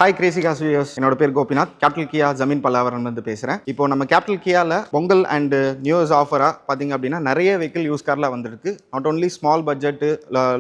Hi Crazy cos viewers, என்னோட பேர் Gopinath. Capital கியா ஜமீன் பல்லாவரம் வந்து பேசுகிறேன். இப்போ நம்ம கேபிட்டல் கியாவில் பொங்கல் அண்ட் நியூ இயர்ஸ் ஆஃபராக பார்த்தீங்க அப்படின்னா நிறைய வெஹிக்கிள் யூஸ் காரில் வந்துருக்கு. Not only small budget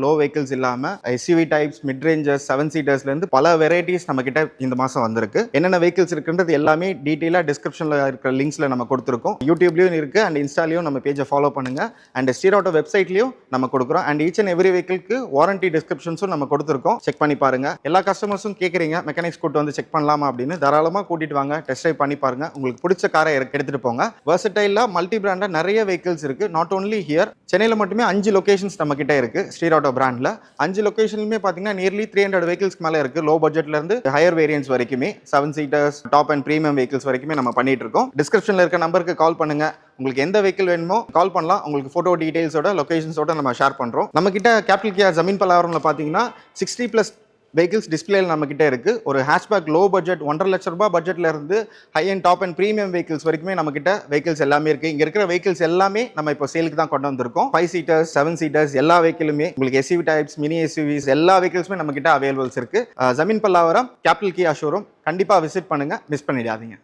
low vehicles இல்லாமல் எஸ்யூவி டைப்ஸ், மிட் ரேஞ்சர்ஸ், 7 சீட்டர்ஸ்லேருந்து பல வெரைட்டிஸ் நம்ம கிட்ட இந்த மாதம் வந்திருக்கு. என்னென்ன வெஹிக்கிள்ஸ் இருக்குன்றது எல்லாமே டீட்டெயிலாக டிஸ்கிரிப்ஷனில் இருக்கிற லிங்க்ஸில் நம்ம கொடுத்துருக்கோம். யூடியூப்லேயும் இருக்குது அண்ட் இன்ஸ்டாலையும் நம்ம பேஜை ஃபாலோ பண்ணுங்கள். அண்ட் ஸ்டீர் ஆட்டோ வெப்சைட்லையும் நம்ம கொடுக்குறோம். அண்ட் ஈச் அண்ட் எவ்ரி வெஹிக்கிளுக்கு வாரண்டி டிஸ்கிரிப்ஷன்ஸும் நம்ம கொடுத்துருக்கோம். செக் பண்ணி பாருங்கள். எல்லா கஸ்டமர்ஸும் கேட்குறீங்க மெக்கானிக்ஸ் கூட்டு வந்து செக் பண்ணலாமா அப்படின்னு. தாராளமாக கூட்டிட்டு வாங்க, டெஸ்ட் ட்ரைவ் பண்ணி பாருங்க. உங்களுக்கு பிடிச்ச காரை எடுத்துட்டு போங்க. வெர்சடைலா மல்டி பிராண்டா நிறைய வெஹிக்கிள்ஸ் இருக்கு. நாட் ஓன்லி ஹியர், சென்னையில மட்டுமே 5 லொகேஷன்ஸ் நம்ம கிட்ட இருக்கு. ஸ்டீர் ஆட்டோ பிராண்ட்ல 5 லொகேஷன்லுமே பாத்தீங்கன்னா நியர்லி 300 வெஹிக்கிள்ஸ் மேல இருக்கு. லோ பட்ஜெட்ல இருந்து ஹையர் வேரியன்ஸ் வரைக்குமே 7 seaters, top and premium vehicles வரைக்குமே நம்ம பண்ணிட்டு இருக்கோம். டிஸ்கிரிப்ஷன்ல இருக்க நம்பருக்கு கால் பண்ணுங்க. உங்களுக்கு எந்த வெஹிக்கிள் வேணுமோ கால் பண்ணலாம். உங்களுக்கு போட்டோ டீடைல்ஸோட லொகேஷன்ஸோட நம்ம ஷேர் பண்றோம். நம்ம கிட்ட கேபிட்டல் கியா ஜமீன் பல்லாவரம்ல பாத்தீங்கன்னா 60+ வெஹிக்கிள்ஸ் டிஸ்பிளேல நம்ம கிட்ட இருக்கு. ஒரு ஹேஷ்பேக் லோ பட்ஜெட் 1.5 லட்ச ரூபாய் பட்ஜெட்ல இருந்து high and top and premium vehicles வரைக்குமே நம்ம கிட்ட வெஹிக்கிள்ஸ் எல்லாமே இருக்கு. இங்க இருக்கிற வெஹிக்கிள்ஸ் எல்லாமே நம்ம இப்போ சேலுக்கு தான் கொண்டு வந்திருக்கோம். 5 சீட்டர்ஸ், 7 சீட்டர்ஸ் எல்லா வெஹிக்கிளுமே உங்களுக்கு எஸ்யூவி டைப்ஸ், மினி எஸ்யூவிஸ் எல்லா வெஹிக்கிள்ஸுமே நம்ம கிட்ட அவைலபிள்ஸ் இருக்கு. Zameen Pallavaram capital Kia showroom கண்டிப்பா விசிட் பண்ணுங்க, மிஸ் பண்ணிடாதீங்க.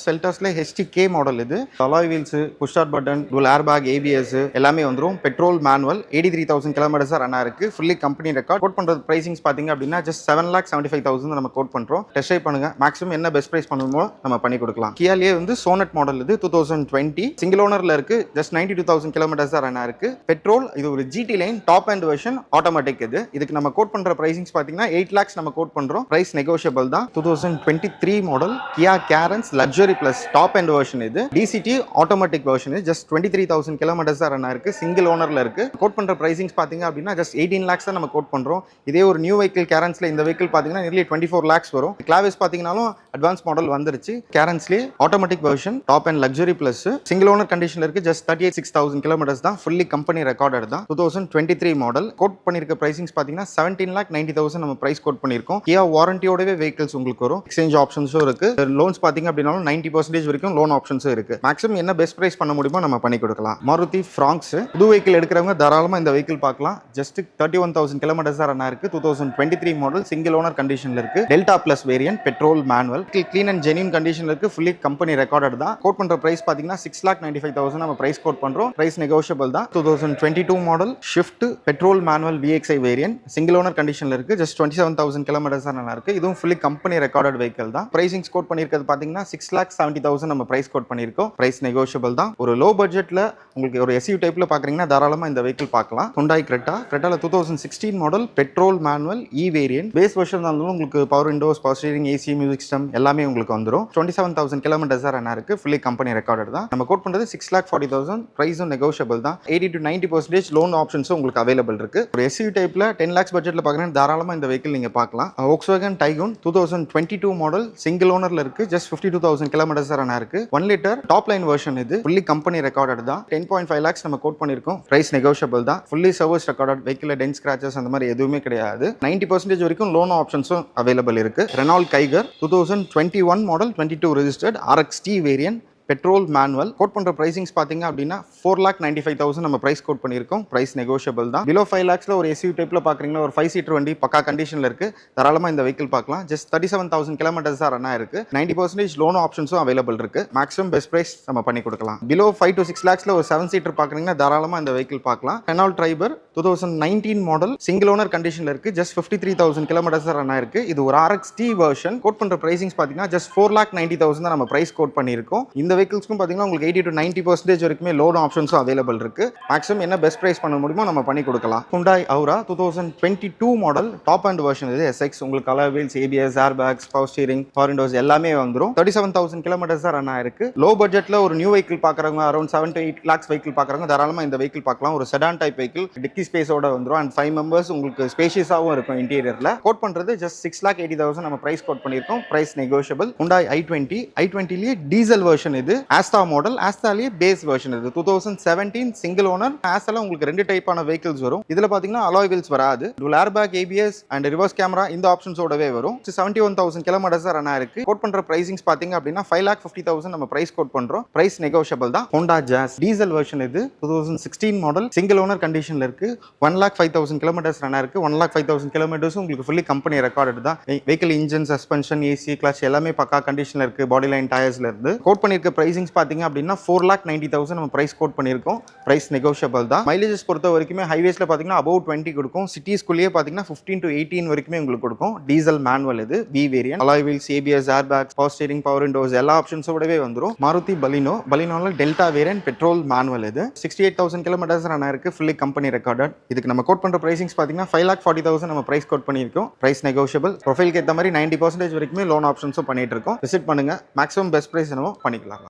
செல்டாஸ்ல HTK மாடல் இது. Alloy wheels, push start button, dual air bag, ABS எல்லாமே வந்துரும். பெட்ரோல் மேனுவல் 83,000 கிலோமீட்டர்ஸ் ரன் ஆயிருக்கு. Fully company record. கோட் பண்றது பிரைசிங்ஸ் பாத்தீங்க அப்படின்னா ஜஸ்ட் 7,75,000 நம்ம கோட் பண்றோம். டெஸ்ட் ட்ரைவ் பண்ணுங்க. மேக்ஸிமம் என்ன பெஸ்ட் பிரைஸ் பண்ணுமோ நம்ம பண்ணி கொடுக்கலாம். கியாலே வந்து சோனட் மாடல் இது 2020 சிங்கிள் ஓனர்ல இருக்கு. ஜஸ்ட் 92,000 கிலோமீட்டர்ஸ் ரன் ஆயிருக்கு. பெட்ரோல், இது ஒரு GT line top and version automatic. இதுக்கு நம்ம கோட் பண்ற பிரைசிங்ஸ் பாத்தீங்கன்னா 8 lakhs நம்ம கோட் பண்றோம். பிரைஸ் நெகோஷியபிள் தான். 2023 model Kia Carens luxury plus top and version. இது DCT automatic version. Just 23,000 kilometres தான் ரன் ஆயிருக்கு. சிங்கிள் ஓனர்ல இருக்கு. கோட் பண்ற பிரைசிங்ஸ் பாத்தீங்க அப்படின்னா ஜஸ்ட் 18 lakhs தான் நம்ம கோட் பண்றோம். இதே ஒரு நியூ வெஹிக்கிள் கேரன்ஸ்ல இந்த வெஹிக்கிள் பாத்தீங்கன்னா நியர்லி 24 lakhs வரும். கிளாவிஸ் பாத்தீங்கன்னாலும் அட்வான்ஸ் மாடல் வந்துருச்சு. கேரன்ஸ்லயே automatic version top and luxury plus single owner கண்டிஷன்ல இருக்கு. ஜஸ்ட் 36,000 கிலோமீட்டர்ஸ் தான். ஃபுல்லி கம்பெனி ரெக்கார்டட் தான். 2023 மாடல். கோட் பண்ணிருக்க பிரைசிங்ஸ் பாத்தீங்கன்னா 17,90,000 நம்ம பிரைஸ் கோட் பண்ணிருக்கோம். கியா வாரண்டியோடவே வெஹிக்கிள்ஸ் உங்களுக்கு வரும். எக்ஸ்சேஞ்ச் ஆப்ஷன்ஸும் இருக்கு. லோன்ஸ் பாத்தீங்க அப்படின்னாலும் 90% வரைக்கும் லோன் ஆப்ஷன்ஸும் இருக்கு. மேக்ஸிமம் என்ன பெஸ்ட் பிரைஸ் பண்ண முடியுமோ நம்ம பண்ணி கொடுக்கலாம். மாருதி ஃப்ராங்க்ஸ் புது வெஹிக்கிள் எடுக்கிறவங்க தாராளமா இந்த வெஹிக்கிள் பார்க்கலாம். ஜஸ்ட் 31,000 கிலோமீட்டர்ஸ் தான் ரன் ஆயிருக்கு. 2023 மாடல் சிங்கிள் ஓனர் கண்டிஷன்ல இருக்கு. Delta plus variant petrol manual. Clean and genuine கண்டிஷன்ல இருக்கு. ஃபுல்லி கம்பெனி ரெக்கார்டட் தான். கோட் பண்ற பிரைஸ் பாத்தீங்கன்னா 6,95,000 நம்ம பிரைஸ் கோட் பண்றோம். பிரைஸ் நெகோஷியபிள் தான். 2022 model shift petrol manual VXI variant single owner கண்டிஷன்ல இருக்கு. ஜஸ்ட் 27,000 கிலோமீட்டர்ஸ் தான் இருக்கு. இதுவும் ஃபுல்லி கம்பெனி ரெக்கார்டட் வெஹிக்கிள் தான். பிரைசிங்ஸ் கோட் பண்ணிருக்கிறது பாத்தீங்கன்னா 6,70,000 நம்ம பிரைஸ் கோட் பண்ணிருக்கோம். பிரைஸ் நெகோஷியபிள் தான். ஒரு லோ பட்ஜெட்ல உங்களுக்கு ஒரு SUV டைப்ல பாக்குறீங்கன்னா தாராளமா இந்த வெஹிக்கிள் பார்க்கலாம். Hyundai Creta. Cretaல 2016 model petrol manual variant. Base version தான் உங்களுக்கு power windows, power steering, AC music system எல்லாமே உங்களுக்கு வந்துரும். 27,000 கிலோமீட்டர்ஸ் தான் ரன் ஆயிருக்கு. ஃபுல்லி கம்பெனி ரெக்கார்டட் தான். நம்ம கோட் பண்றது 6,40,000. பிரைஸும் நெகோஷியபிள் தான். 80 to 90% லோன் ஆப்ஷன்ஸும் உங்களுக்கு அவைலபிள் இருக்கு. ஒரு SUV டைப்ல 10 lakhs பட்ஜெட்ல பாக்குறீங்கன்னா தாராளமா இந்த வெஹிக்கிள் நீங்க பார்க்கலாம். Volkswagen Tiguan 2022 மாடல் சிங்கிள் ஓனர்ல இருக்கு. ஜஸ்ட் 52,000 கிலோமீட்டர்ஸ் ரன் ஆயிருக்கு. 1 லிட்டர் டாப் லைன் வெர்ஷன். இது ஃபுல்லி கம்பெனி ரெக்கார்டட் தான். 10.5 lakhs நம்ம கோட் பண்ணிருக்கோம். பிரைஸ் நெகோஷியபிள் தான். Fully service recorded vehicle. Dent scratches அந்த மாதிரி எதுவுமே கிடையாது. 90% வரைக்கும் லோன் ஆப்ஷன்ஸும் அவைலபிள் இருக்கு. Renault Kiger 2021 model 22 registered RXT variant petrol manual. Quote பண்ற பிரைசிங்ஸ் பாத்தீங்க அப்படின்னா 4,95,000 நம்ம பிரைஸ் கோட் பண்ணிருக்கோம். பிரைஸ் நெகோஷியபிள் தான். பிலோ 5 lakhsல ஒரு SUV டைப்ல பாக்குறீங்கன்னா ஒரு 5 சீட்டர் வண்டி பக்கா கண்டிஷன்ல இருக்கு. தாராளமா இந்த வெஹிக்கிள் பார்க்கலாம். ஜஸ்ட் 37,000 கிலோமீட்டர்ஸ் தான் ரன் ஆயிருக்கு. 90% லோன் ஆப்ஷன்ஸும் அவைலபிள் இருக்கு. மேக்ஸிமம் பெஸ்ட் பிரைஸ் நம்ம பண்ணி கொடுக்கலாம். பிலோ 5 to 6 lakhsல ஒரு 7 சீட்டர் பாக்குறீங்கன்னா தாராளமா இந்த வெஹிக்கிள் பார்க்கலாம். Renault Triber 2019 model single owner கண்டிஷன்ல இருக்கு. ஜஸ்ட் 53,000 கிலோமீட்டர்ஸ் ரன் ஆயிருக்கு. இது ஒரு RXT வெர்ஷன். கோட் பண்ற பிரைசிங்ஸ் பாத்தீங்கன்னா ஜஸ்ட் 4,90,000 தான் நம்ம பிரைஸ் கோட் பண்ணிருக்கோம். இந்த வெஹிக்கிள்ஸ்க்கும் பாத்தீங்கன்னா உங்களுக்கு 80 to 90% வரைக்குமே லோன் ஆப்ஷன்ஸும் அவைலபிள் இருக்கு. மேக்ஸிமம் என்ன பெஸ்ட் பிரைஸ் பண்ண முடியுமோ நம்ம பண்ணி கொடுக்கலாம். Hyundai Aura 2022 model top and version. இது SX. உங்களுக்கு அலாய் வீல்ஸ், ABS, ஏர் bags, power steering, power Windows எல்லாமே வந்துரும். 37,000 கிலோமீட்டர்ஸ் தான் ரன் ஆயிருக்கு. லோ பட்ஜெட்ல ஒரு நியூ வெஹிக்கிள் பாக்குறவங்க அரௌண்ட் 7 to 8 lakhs வெஹிக்கிள் பாக்குறவங்க தாராளமா இந்த வெஹிக்கிள் பார்க்கலாம். ஒரு செடான் டைப் வெஹிக்கிள். டிக்கி ஸ்பேஸோட வந்துரும். அண்ட் 5 members உங்களுக்கு ஸ்பேஷியஸாவும் இருக்கும் இன்டீரியர்ல. கோட் பண்றது ஜஸ்ட் 6,80,000 நம்ம பிரைஸ் கோட் பண்ணிருக்கோம். Price negotiable. Hyundai i20 லியே டீசல் வெர்ஷன். இது ஆஸ்டா மாடல். ஆஸ்டாலேயே பேஸ் வெர்ஷன் இது 2017 சிங்கிள் ஓனர். ஆஸ்டால உங்களுக்கு 2 டைப்பான வெஹிக்கிள்ஸ் வரும். இதுல பாத்தீங்கன்னா அலாய் வீல்ஸ் வராது. Tool airbag, ABS and reverse camera இந்த ஆப்ஷன்ஸோடவே வரும். 71,000 கிலோமீட்டர்ஸ் ரன் ஆயிருக்கு. கோட் பண்ற பிரைசிங்ஸ் பாத்தீங்க அப்படின்னா 5,50,000 நம்ம பிரைஸ் கோட் பண்றோம். பிரைஸ் நெகோஷியபிள் தான். ஹோண்டா ஜாஸ் டீசல் வெர்ஷன் இது 2016 மாடல். சிங்கிள் ஓனர் கண்டிஷன்ல இருக்கு. 1,05,000 கிலோமீட்டர்ஸ் ரன் ஆயிருக்கு. 1,05,000 கிலோமீட்டர்ஸ் உங்களுக்கு ஃபுல்லி கம்பெனி ரெக்கார்டு தான். Vehicle engine, suspension, AC, clutch எல்லாமே பக்கா கண்டிஷன்ல இருக்கு. பாடி லைன் டயர்ஸ்ல இருந்து கோட் பண்ணிருக்க பிரைசிங்ஸ் பாத்தீங்க அப்படின்னா 4,90,000 நம்ம பிரைஸ் கோட் பண்ணிருக்கோம். பிரைஸ் நெகோஷியபிள் தான். மைலேஜஸ் பொறுத்த வரைக்குமே ஹைவேஸ்ல பாத்தீங்கன்னா above 20 கொடுக்கும். சிட்டிஸ்குள்ளேயே பாத்தீங்கன்னா 15 to 18 வரைக்குமே உங்களுக்கு கொடுக்கும். டீசல் மேனுவல் இது, B variant. Alloy wheels, ABS, air bags, power steering, power windows எல்லா ஆப்ஷன்ஸோடவே வந்துரும். மாருதி பலினோல டெல்டா வேரியன்ட் பெட்ரோல் மேனுவல் இது 68,000 கிலோமீட்டர்ஸ் ரன் ஆயிருக்கு. Fully company recorded. இதுக்கு நம்ம கோட் பண்ற பிரைசிங்ஸ் பாத்தீங்கன்னா 5,40,000 நம்ம பிரைஸ் கோட் பண்ணிருக்கோம். Price negotiable. ப்ரொஃபைலுக்கு ஏற்ற மாதிரி 90% வரைக்குமே லோன் ஆப்ஷன்ஸும் பண்ணிட்டு இருக்கோம். விசிட் பண்ணுங்க. மேக்ஸிமம் பெஸ்ட் பிரைஸ் என்னவோ பண்ணிக்கலாம்.